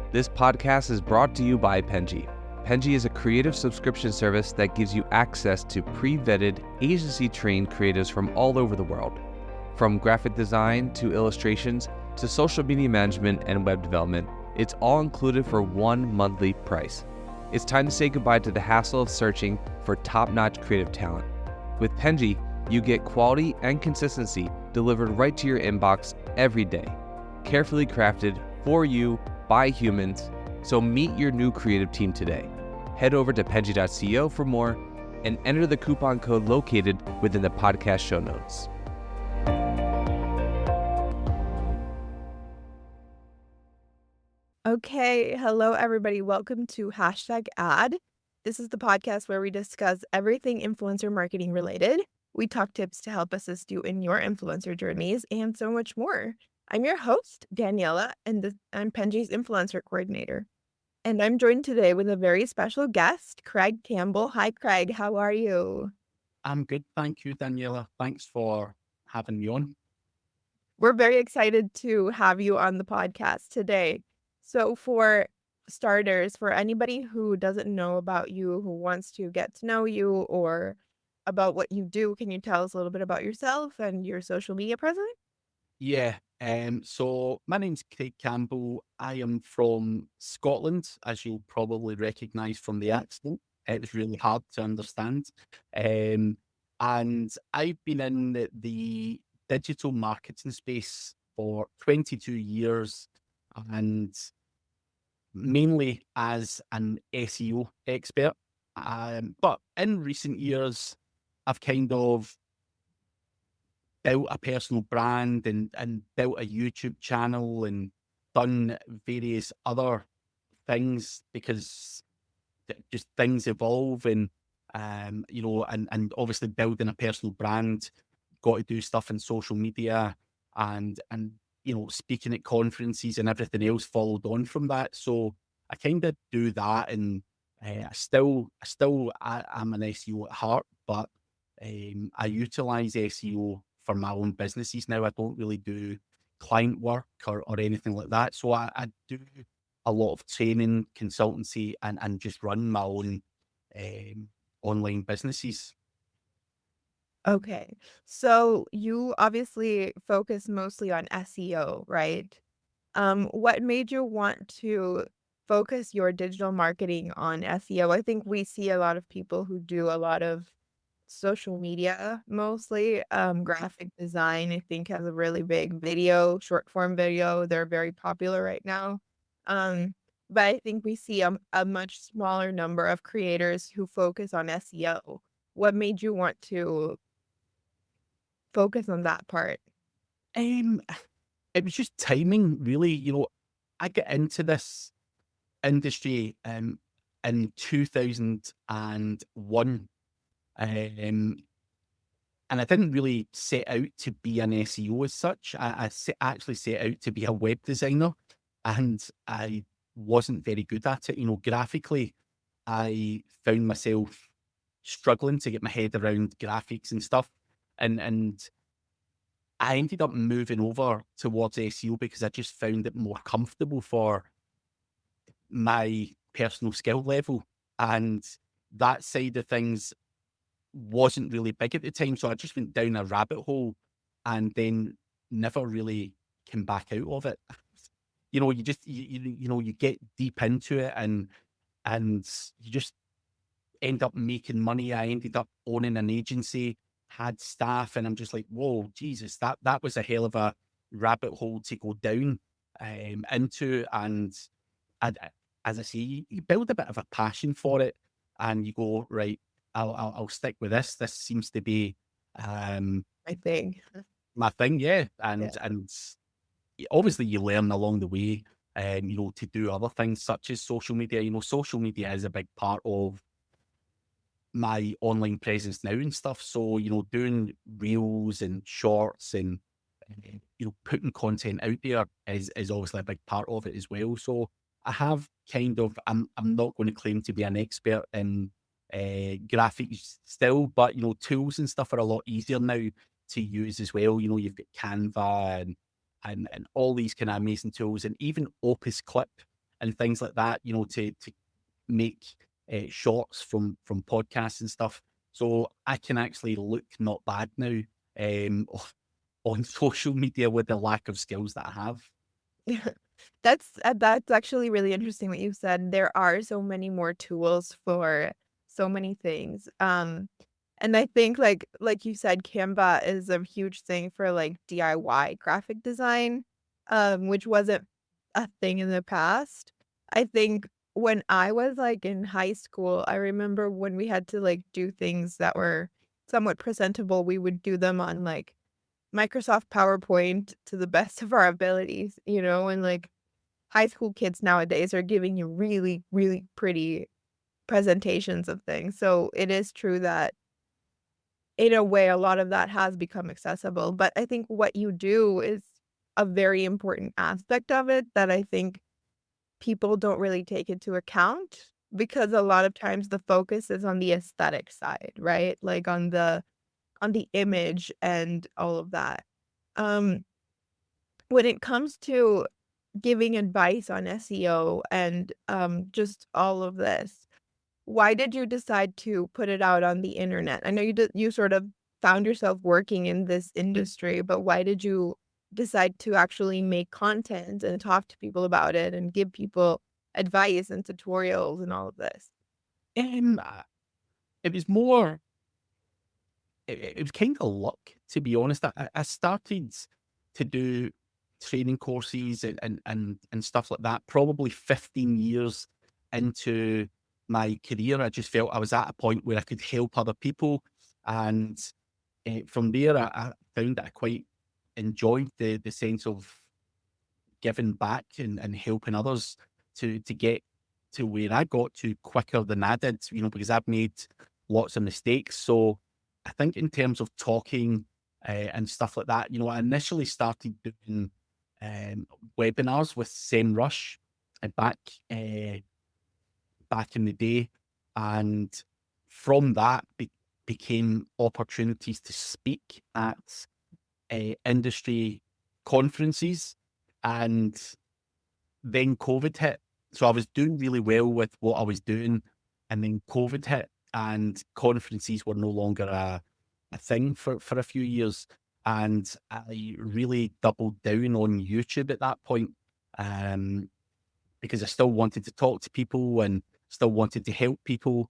This podcast is brought to you by Penji. Penji is a creative subscription service that gives you access to pre-vetted, agency-trained creatives from all over the world. From graphic design to illustrations to social media management and web development, it's all included for one monthly price. It's time to say goodbye to the hassle of searching for top-notch creative talent. With Penji, you get quality and consistency delivered right to your inbox every day, carefully crafted for you by humans. So meet your new creative team today. Head over to penji.co for more and enter the coupon code located within the podcast show notes. Okay, hello everybody. Welcome to #ad. This is the podcast where we discuss everything influencer marketing related. We talk tips to help assist you in your influencer journeys and so much more. I'm your host, Daniela, and I'm Penji's influencer coordinator. And I'm joined today with a very special guest, Craig Campbell. Hi, Craig. How are you? I'm good. Thank you, Daniela. Thanks for having me on. We're very excited to have you on the podcast today. So for starters, for anybody who doesn't know about you, who wants to get to know you or about what you do, can you tell us a little bit about yourself and your social media presence? Yeah. So my name's Craig Campbell. I am from Scotland, as you'll probably recognise from the accent. It's really hard to understand. And I've been in the digital marketing space for 22 years and mainly as an SEO expert. But in recent years, I've kind of built a personal brand and built a YouTube channel and done various other things because just things evolve and and obviously building a personal brand, got to do stuff in social media and speaking at conferences and everything else followed on from that. So I kind of do that and I am an SEO at heart, but I utilize SEO for my own businesses now. I don't really do client work or anything like that. So I do a lot of training, consultancy, and just run my own online businesses. Okay. So you obviously focus mostly on SEO, right? What made you want to focus your digital marketing on SEO? I think we see a lot of people who do a lot of social media, mostly graphic design. I think has a really big video, short form video. They're very popular right now. Um, but I think we see a much smaller number of creators who focus on SEO. What made you want to focus on that part? Um, it was just timing, really. I got into this industry in 2001. Um, and I didn't really set out to be an SEO as such. Actually set out to be a web designer, and I wasn't very good at it. Graphically, I found myself struggling to get my head around graphics and stuff, and I ended up moving over towards SEO because I just found it more comfortable for my personal skill level, and that side of things wasn't really big at the time. So I just went down a rabbit hole and then never really came back out of it. You just you get deep into it and you just end up making money. I ended up owning an agency, had staff, and I'm just like, whoa, Jesus, that was a hell of a rabbit hole to go down into. And as I say, you build a bit of a passion for it, and you go, right, I'll stick with this. This seems to be I think. my thing, yeah. Yeah. And obviously you learn along the way, to do other things such as social media. Social media is a big part of my online presence now and stuff. So, doing reels and shorts and putting content out there is obviously a big part of it as well. So I have I'm not going to claim to be an expert in graphics still, but tools and stuff are a lot easier now to use as well. You've got Canva and all these kind of amazing tools, and even Opus Clip and things like that, to make shorts from podcasts and stuff. So I can actually look not bad now um, on social media with the lack of skills that I have. That's actually really interesting what you said. There are so many more tools for so many things. And I think like you said, Canva is a huge thing for like DIY graphic design, which wasn't a thing in the past. I think when I was like in high school, I remember when we had to like do things that were somewhat presentable, we would do them on like Microsoft PowerPoint to the best of our abilities, and like high school kids nowadays are giving you really, really pretty presentations of things. So it is true that in a way, a lot of that has become accessible. But I think what you do is a very important aspect of it that I think people don't really take into account because a lot of times the focus is on the aesthetic side, right? Like on the image and all of that. Um, when it comes to giving advice on SEO and, just all of this, why did you decide to put it out on the internet? I know you sort of found yourself working in this industry, but why did you decide to actually make content and talk to people about it and give people advice and tutorials and all of this? Uh, it was more, it was kind of luck, to be honest. I started to do training courses and stuff like that, probably 15 years into my career. I just felt I was at a point where I could help other people. And from there, I found that I quite enjoyed the sense of giving back and helping others to get to where I got to quicker than I did, because I've made lots of mistakes. So I think in terms of talking and stuff like that, I initially started doing um, webinars with SEMrush uh, back uh, back in the day, and from that became opportunities to speak at industry conferences, and then COVID hit. So I was doing really well with what I was doing, and then COVID hit, and conferences were no longer a thing for a few years. And I really doubled down on YouTube at that point, um, because I still wanted to talk to people and still wanted to help people.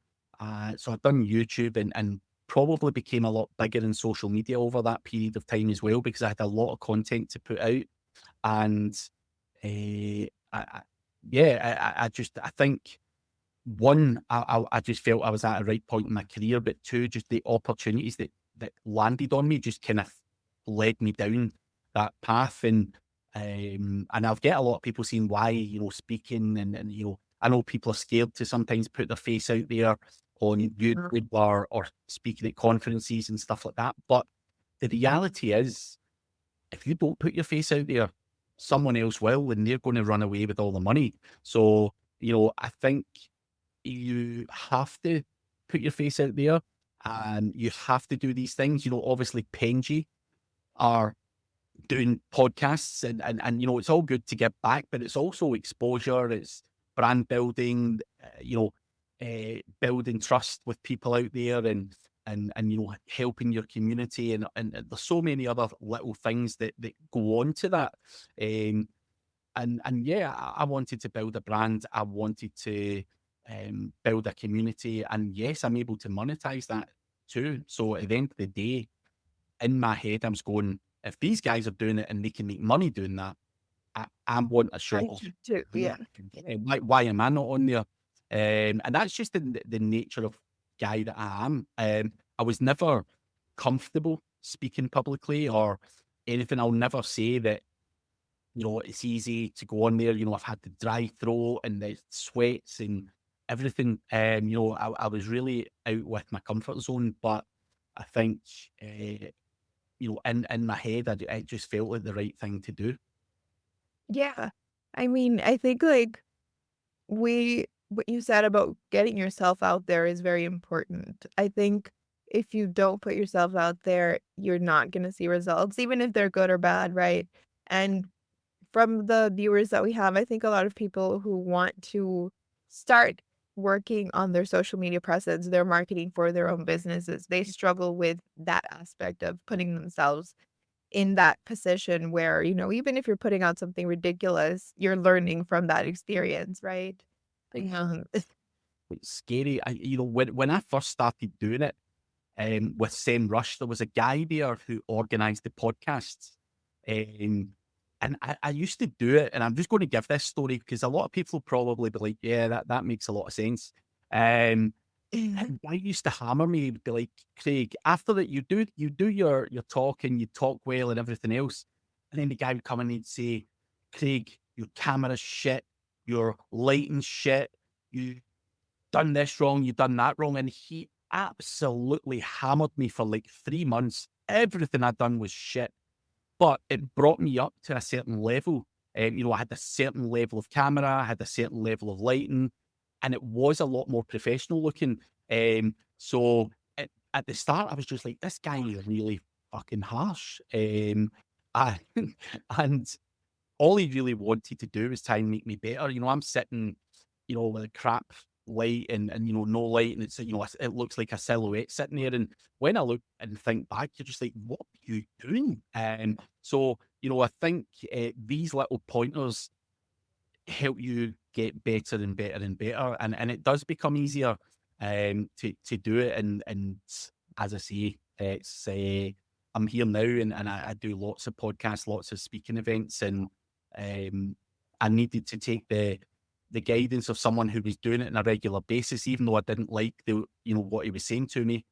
So I've done YouTube and probably became a lot bigger in social media over that period of time as well, because I had a lot of content to put out. And I yeah, I think one, I just felt I was at a right point in my career, but two, just the opportunities that landed on me just kind of led me down that path. And I've get a lot of people saying why, speaking and I know people are scared to sometimes put their face out there on YouTube or speaking at conferences and stuff like that. But the reality is, if you don't put your face out there, someone else will, and they're going to run away with all the money. So, I think you have to put your face out there and you have to do these things. Obviously, Penji are doing podcasts and it's all good to give back, but it's also exposure, it's brand building, building trust with people out there and helping your community and there's so many other little things that go on to that. And yeah, I wanted to build a brand. I wanted to build a community, and yes, I'm able to monetize that too. So at the end of the day, in my head, I was going, if these guys are doing it and they can make money doing that, I want a shot I of should too, where yeah. I can get it. Why am I not on there? And that's just the nature of guy that I am. I was never comfortable speaking publicly or anything. I'll never say that, it's easy to go on there. I've had the dry throat and the sweats and everything. I was really out with my comfort zone, but I think, in my head, I just felt like the right thing to do. Yeah. I mean, I think, like, what you said about getting yourself out there is very important. I think if you don't put yourself out there, you're not gonna see results, even if they're good or bad, right? And from the viewers that we have, I think a lot of people who want to start working on their social media presence, their marketing for their own businesses, they struggle with that aspect of putting themselves in that position where, even if you're putting out something ridiculous, you're learning from that experience, right? Yeah. It's scary. When I first started doing it, with Sam Rush, there was a guy there who organised the podcasts. And I used to do it, and I'm just going to give this story because a lot of people probably be like, yeah, that makes a lot of sense. And I used to hammer me, he'd be like, Craig, after that you do your talk and you talk well and everything else. And then the guy would come in and he'd say, Craig, your camera's shit, your lighting's shit, you done this wrong, you done that wrong. And he absolutely hammered me for like 3 months. Everything I'd done was shit, but it brought me up to a certain level. I had a certain level of camera, I had a certain level of lighting, and it was a lot more professional looking. So at the start, I was just like, this guy is really fucking harsh. I, and all he really wanted to do was try and make me better. I'm sitting, with a crap light and no light, and it's, it looks like a silhouette sitting there. And when I look and think back, you're just like, what are you doing? So, I think these little pointers help you get better and better and better. And it does become easier to do it. And as I say, it's I'm here now, and I do lots of podcasts, lots of speaking events, and I needed to take the guidance of someone who was doing it on a regular basis, even though I didn't like what he was saying to me.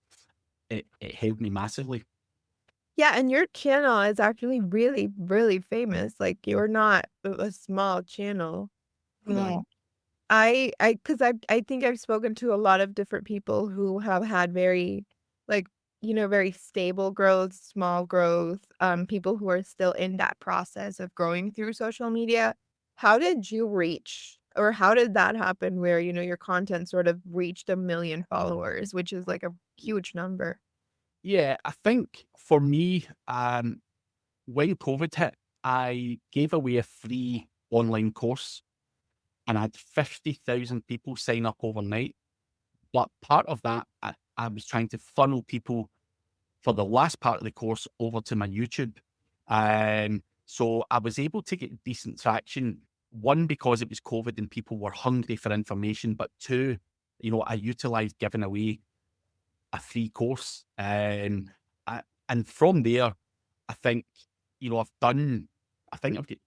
It helped me massively. Yeah, and your channel is actually really, really famous. Like, you're not a small channel. Yeah. Because I think I've spoken to a lot of different people who have had very, like, very stable growth, small growth, people who are still in that process of growing through social media. How did you reach, or how did that happen where, your content sort of reached 1 million followers, which is like a huge number? Yeah, I think for me, when COVID hit, I gave away a free online course and I had 50,000 people sign up overnight. But part of that, I was trying to funnel people for the last part of the course over to my YouTube. So I was able to get decent traction. One, because it was COVID and people were hungry for information, but two, I utilized giving away a free course. And from there, I think, I think I've got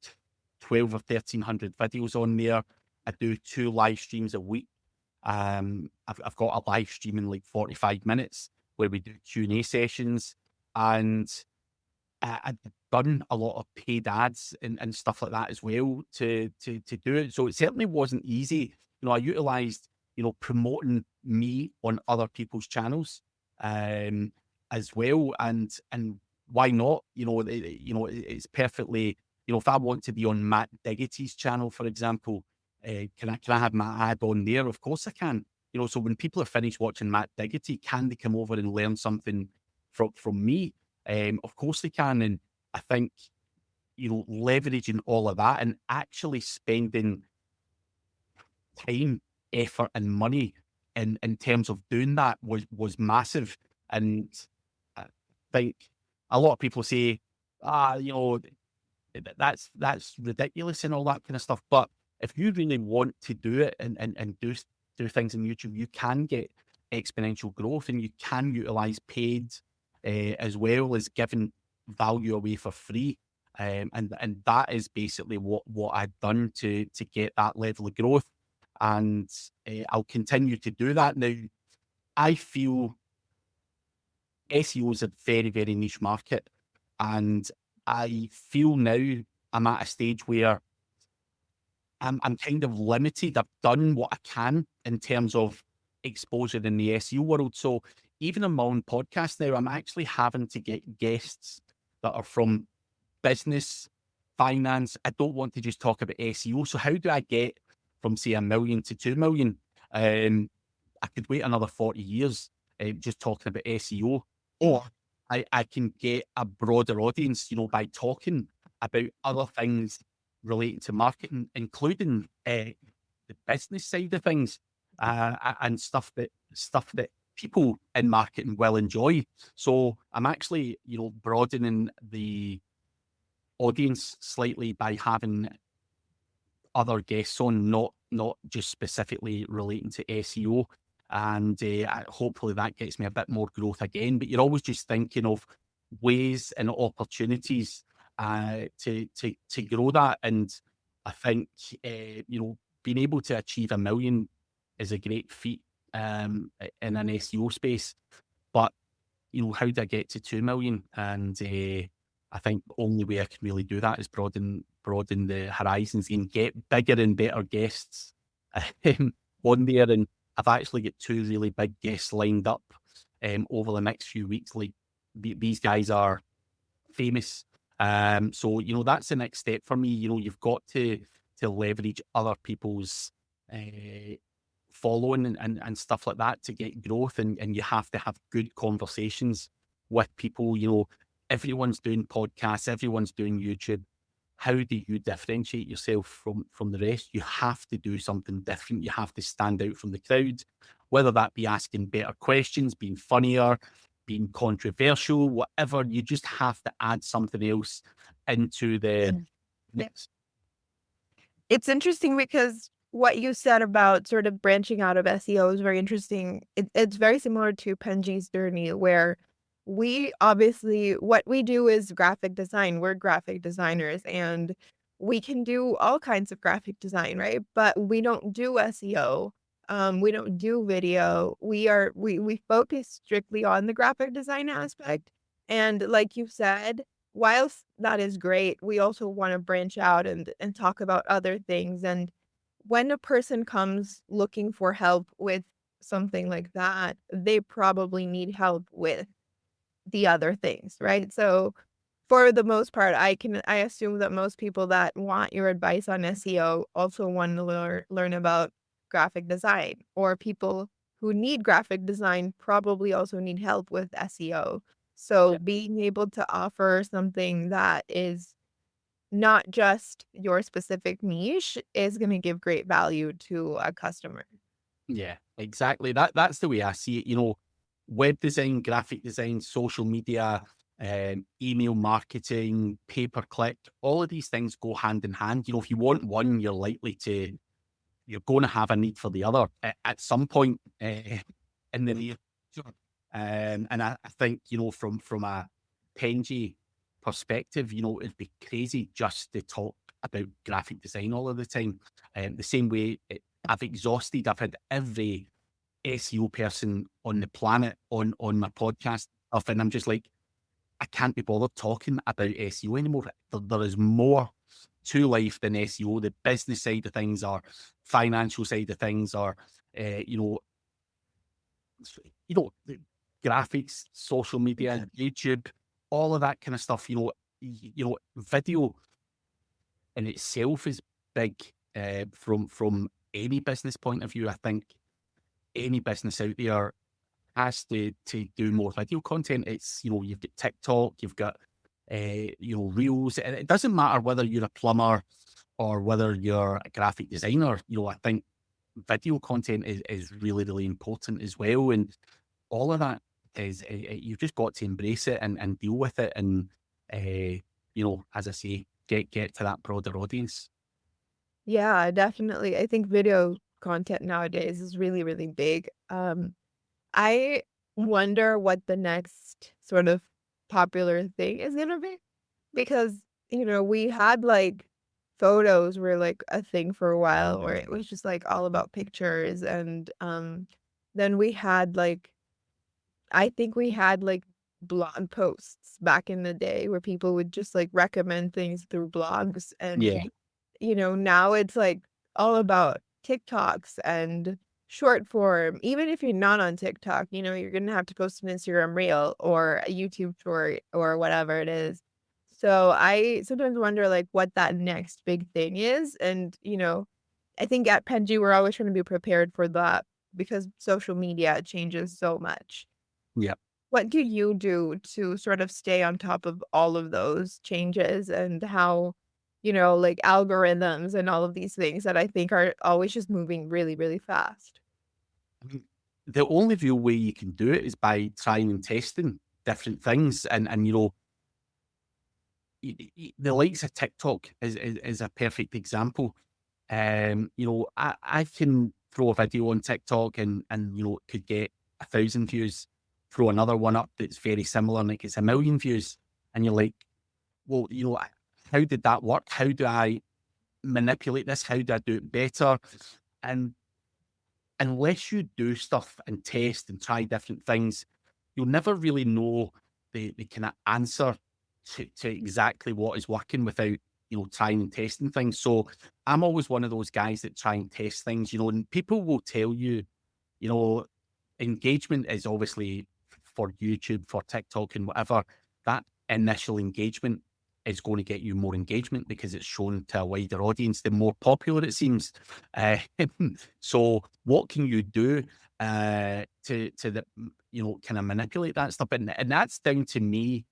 12 or 1300 videos on there. I do 2 live streams a week. I've got a live stream in like 45 minutes where we do Q&A sessions, and I've done a lot of paid ads and stuff like that as well to do it. So it certainly wasn't easy. I utilized, promoting me on other people's channels, as well. And why not? It's perfectly, if I want to be on Matt Diggity's channel, for example, can I have my ad on there? Of course I can. So when people are finished watching Matt Diggity, can they come over and learn something from me? Of course they can. And I think, leveraging all of that and actually spending time, effort, and money in terms of doing that was massive. And I think a lot of people say, that's ridiculous and all that kind of stuff. But if you really want to do it and do things on YouTube, you can get exponential growth, and you can utilize paid, as well as giving value away for free. And that is basically what I've done to get that level of growth. And I'll continue to do that. Now, I feel SEO is a very, very niche market. And I feel now I'm at a stage where I'm kind of limited. I've done what I can in terms of exposure in the SEO world. So even on my own podcast now, I'm actually having to get guests that are from business, finance. I don't want to just talk about SEO. So how do I get from, say, 1 million to 2 million? I could wait another 40 years just talking about SEO, or I can get a broader audience, by talking about other things relating to marketing, including the business side of things, and stuff that people in marketing will enjoy. So I'm actually, broadening the audience slightly by having other guests on, not just specifically relating to SEO. And hopefully that gets me a bit more growth again. But you're always just thinking of ways and opportunities to grow that. And I think being able to achieve 1 million is a great feat in an SEO space. But how do I get to 2 million? And I think the only way I can really do that is broaden the horizons and get bigger and better guests on there. And I've actually got 2 really big guests lined up over the next few weeks. Like these guys are famous. So that's the next step for me. You've got to leverage other people's following and stuff like that to get growth, and you have to have good conversations with people. Everyone's doing podcasts, everyone's doing YouTube. How do you differentiate yourself from the rest? You have to do something different. You have to stand out from the crowd, whether that be asking better questions, being funnier, being controversial, whatever. You just have to add something else into the mix. It's interesting because what you said about sort of branching out of SEO is very interesting. It's very similar to Penji's journey, where we obviously, what we do is graphic design. We're graphic designers and we can do all kinds of graphic design, right? But we don't do SEO. We don't do video. We focus strictly on the graphic design aspect. And like you said, whilst that is great, we also want to branch out and talk about other things. And when a person comes looking for help with something like that, they probably need help with the other things, right? So for the most part, I assume that most people that want your advice on SEO also want to learn about graphic design, or people who need graphic design probably also need help with SEO. So being able to offer something that is not just your specific niche is going to give great value to a customer. Yeah, exactly. That's the way I see it. Web design, graphic design, social media, email marketing, pay per click, all of these things go hand in hand. If you want one, you're going to have a need for the other at some point in the near future. And I think, from a Penji perspective, it'd be crazy just to talk about graphic design all of the time. The same way I've had every SEO person on the planet on my podcast stuff, and I'm just like, I can't be bothered talking about SEO anymore. There is more to life than SEO. The business side of things, or financial side of things, or the graphics, social media, YouTube, all of that kind of stuff. Video in itself is big from any business point of view. I think any business out there has to do more video content. It's, you've got TikTok, you've got, Reels. And it doesn't matter whether you're a plumber or whether you're a graphic designer. I think video content is really, really important as well. And all of that is, you've just got to embrace it and deal with it. And, as I say, get to that broader audience. Yeah, definitely. I think video content nowadays is really, really big. I wonder what the next sort of popular thing is gonna be, because, we had like photos were like a thing for a while where it was just like all about pictures, and then we had like, I think we had like blog posts back in the day where people would just like recommend things through blogs, and Yeah. now it's like all about TikToks and short form. Even if you're not on TikTok, you're gonna have to post an Instagram reel or a YouTube short or whatever it is. So I sometimes wonder like what that next big thing is. And, I think at Penji we're always trying to be prepared for that because social media changes so much. Yeah. What do you do to sort of stay on top of all of those changes, and how like algorithms and all of these things that I think are always just moving really, really fast. I mean, the only real way you can do it is by trying and testing different things, and the likes of TikTok is a perfect example. I can throw a video on TikTok and it could get 1,000 views. Throw another one up that's very similar and it gets 1,000,000 views, and you're like, well, how did that work? How do I manipulate this? How do I do it better? And unless you do stuff and test and try different things, you'll never really know the kind of answer to exactly what is working without trying and testing things. So I'm always one of those guys that try and test things, and people will tell you, you know engagement is obviously for YouTube, for TikTok and whatever. That initial engagement is going to get you more engagement because it's shown to a wider audience, the more popular it seems. Uh, so what can you do to kind of manipulate that stuff? And that's down to me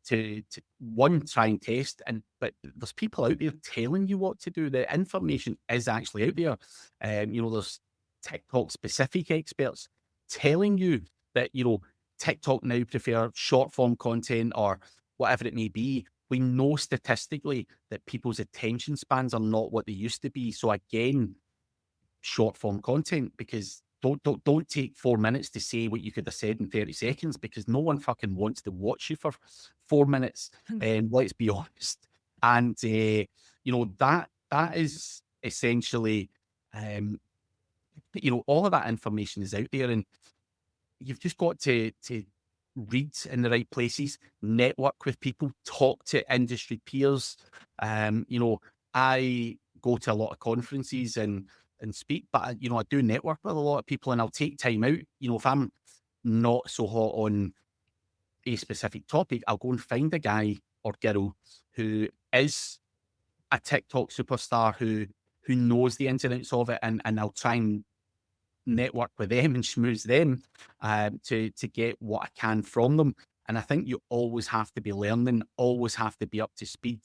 to one, try and test, but there's people out there telling you what to do. The information is actually out there. There's TikTok specific experts telling you that TikTok now prefer short form content or whatever it may be. We know statistically that people's attention spans are not what they used to be. So again, short form content, because don't take 4 minutes to say what you could have said in 30 seconds, because no one fucking wants to watch you for 4 minutes. And let's be honest. And that is essentially all of that information is out there, and you've just got to read in the right places, network with people, talk to industry peers. I go to a lot of conferences and speak, but I do network with a lot of people, and I'll take time out. If I'm not so hot on a specific topic, I'll go and find a guy or girl who is a TikTok superstar who knows the ins and outs of it, and I'll try and network with them and schmooze them to get what I can from them. And I think you always have to be learning, always have to be up to speed,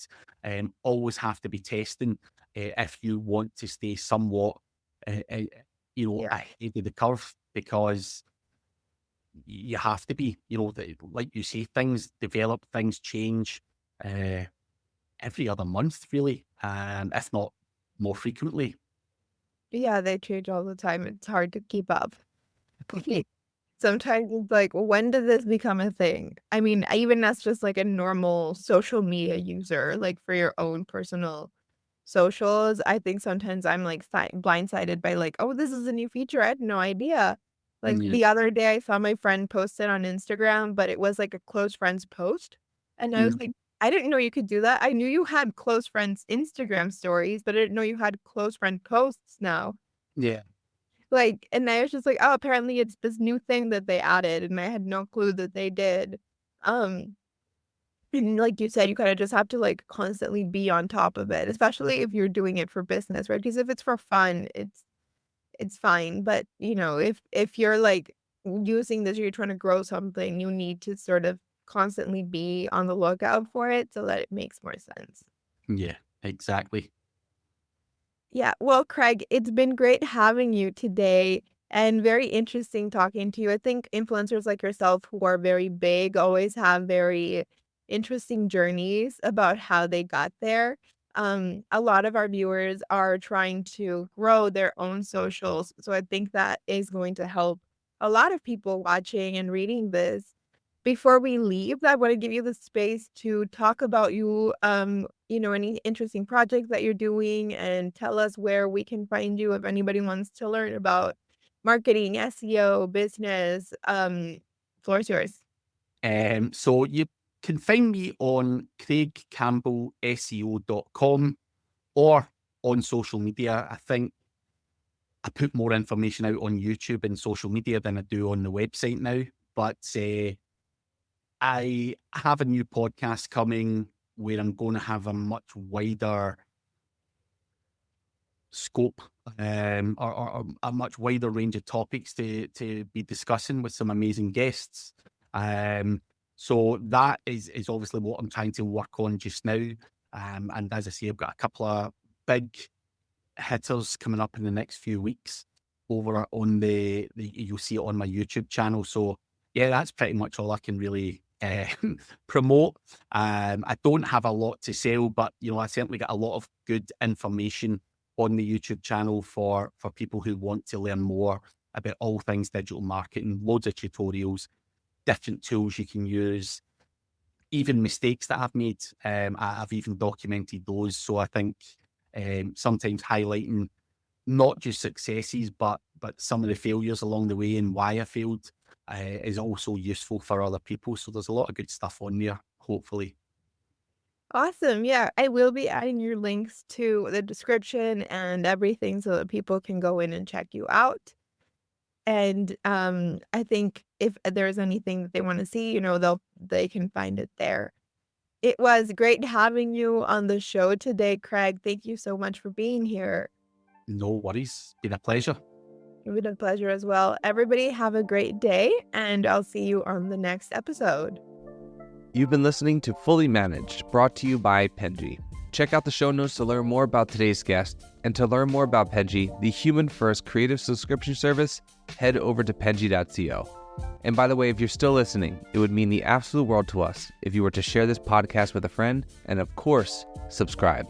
always have to be testing if you want to stay somewhat, Yeah. ahead of the curve, because you have to be. Like you say, things develop, things change every other month, really, if not more frequently. Yeah, they change all the time. It's hard to keep up. Sometimes it's like, well, when did this become a thing? I mean, even as just like a normal social media user, like for your own personal socials, I think sometimes I'm like blindsided by like, oh, this is a new feature. I had no idea. Like Yeah. the other day, I saw my friend post it on Instagram, but it was like a close friends post. And I was Mm. like, I didn't know you could do that. I knew you had close friends Instagram stories, but I didn't know you had close friend posts now. Yeah. Like, and I was just like, "Oh, apparently it's this new thing that they added," and I had no clue that they did. Um, and like you said, you kinda just have to, like, constantly be on top of it, especially if you're doing it for business, right? Because if it's for fun, it's fine, but, if you're, like, using this, you're trying to grow something, you need to sort of constantly be on the lookout for it so that it makes more sense. Yeah, exactly. Yeah. Well, Craig, it's been great having you today and very interesting talking to you. I think influencers like yourself who are very big always have very interesting journeys about how they got there. A lot of our viewers are trying to grow their own socials. So I think that is going to help a lot of people watching and reading this. Before we leave, I want to give you the space to talk about any interesting projects that you're doing and tell us where we can find you if anybody wants to learn about marketing, SEO, business. Floor is yours. So you can find me on craigcampbellseo.com or on social media. I think I put more information out on YouTube and social media than I do on the website now. But I have a new podcast coming where I'm going to have a much wider scope, or a much wider range of topics to be discussing with some amazing guests. So that is obviously what I'm trying to work on just now. And as I say, I've got a couple of big hitters coming up in the next few weeks over on the you'll see it on my YouTube channel. So yeah, that's pretty much all I can really promote. I don't have a lot to sell, but I certainly get a lot of good information on the YouTube channel for people who want to learn more about all things digital marketing, loads of tutorials, different tools you can use, even mistakes that I've made. I've even documented those. So I think sometimes highlighting not just successes, but some of the failures along the way and why I failed is also useful for other people. So there's a lot of good stuff on there, hopefully. Awesome. Yeah, I will be adding your links to the description and everything so that people can go in and check you out. And I think if there's anything that they want to see, they can find it there. It was great having you on the show today, Craig. Thank you so much for being here. No worries. Been a pleasure. It's been a pleasure as well. Everybody have a great day, and I'll see you on the next episode. You've been listening to Fully Managed, brought to you by Penji. Check out the show notes to learn more about today's guest, and to learn more about Penji, the human-first creative subscription service, head over to penji.co. And by the way, if you're still listening, it would mean the absolute world to us if you were to share this podcast with a friend, and of course, subscribe.